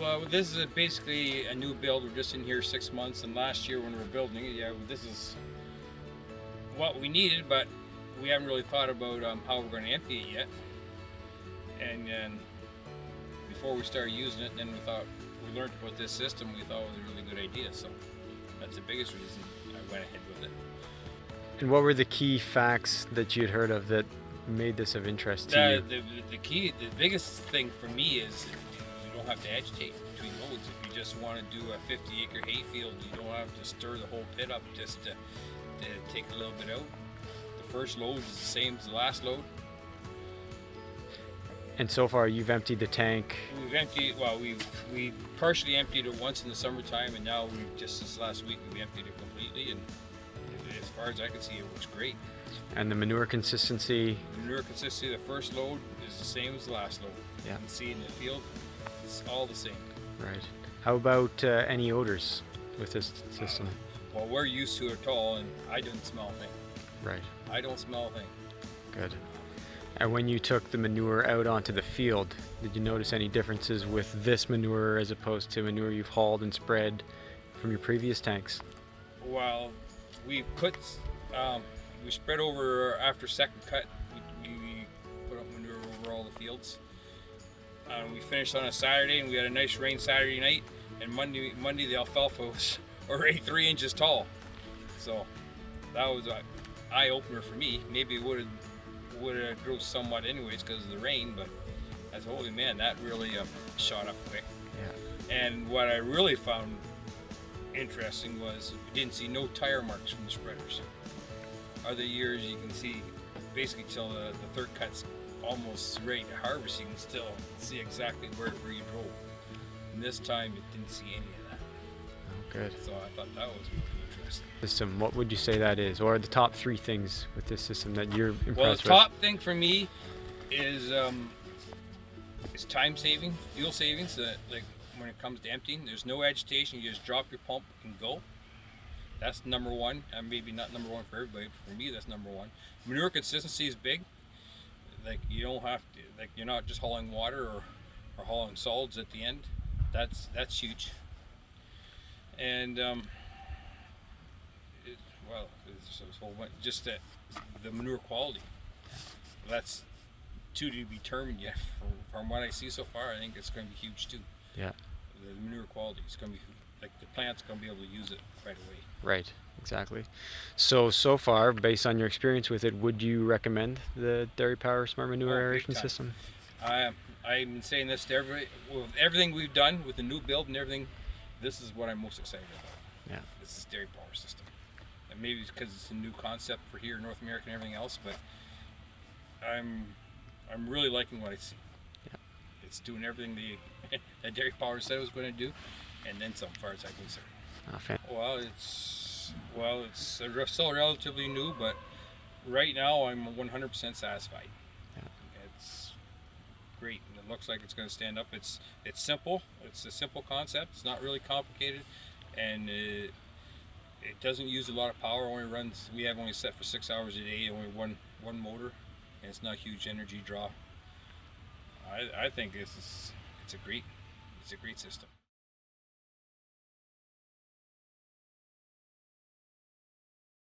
Well, this is basically a new build. We're just in here 6 months, and last year when we were building it, this is what we needed, but we haven't really thought about how we're going to empty it yet. And then before we started using it, then we learned about this system. We thought it was a really good idea, so that's the biggest reason I went ahead with it. And what were the key facts that you'd heard of that made this of interest to you? The biggest thing for me is you don't have to agitate between loads. If you just want to do a 50-acre hayfield, you don't have to stir the whole pit up just to take a little bit out. The first load is the same as the last load. And so far you've emptied the tank? We partially emptied it once in the summertime, and now just this last week we emptied it completely, and as far as I can see, it works great. And the manure consistency? The manure consistency, the first load is the same as the last load. Yeah. You can see in the field, it's all the same. Right. How about any odors with this system? Well, we're used to it all, and I didn't smell a thing. Right. I don't smell a thing. Good. And when you took the manure out onto the field, did you notice any differences with this manure as opposed to manure you've hauled and spread from your previous tanks? Well, we spread over after second cut. We put up manure over all the fields. We finished on a Saturday, and we had a nice rain Saturday night. And Monday the alfalfa was already 3 inches tall. So that was an eye opener for me. Maybe it would have grew somewhat anyways because of the rain, but I was, holy man, that really shot up quick. Yeah. And what I really found interesting was we didn't see no tire marks from the spreaders. Other years you can see basically till the third cut's almost ready to harvest, you can still see exactly where you drove. And this time it didn't see any of that. Oh, good. So I thought that was really interesting. System, what would you say that is? Or the top 3 things with this system that you're impressed with? Well, the top thing for me is time saving, fuel savings. Like when it comes to emptying, there's no agitation. You just drop your pump and go. That's number one. Maybe not number one for everybody, but for me, that's number one. Manure consistency is big. Like you don't have to, like you're not just hauling water or hauling solids at the end. That's huge. And just the manure quality. That's to be determined yet. From what I see so far, I think it's going to be huge too. Yeah. The manure quality is going to be like the plant's going to be able to use it right away. Right, exactly. So far, based on your experience with it, would you recommend the Dairypower Smart Manure Aeration System? I've been saying this to everybody. With everything we've done with the new build and everything, this is what I'm most excited about. Yeah. This is Dairypower system. And maybe it's because it's a new concept for here in North America and everything else, but I'm really liking what I see. Yeah. It's doing everything that Dairypower said it was going to do, and then some, as far as I'm concerned. Well, it's still relatively new, but right now I'm 100% satisfied. Yeah. It's great, and it looks like it's going to stand up. It's simple. It's a simple concept. It's not really complicated, and it doesn't use a lot of power. We have only set for 6 hours a day. Only one motor, and it's not a huge energy draw. I think it's a great system.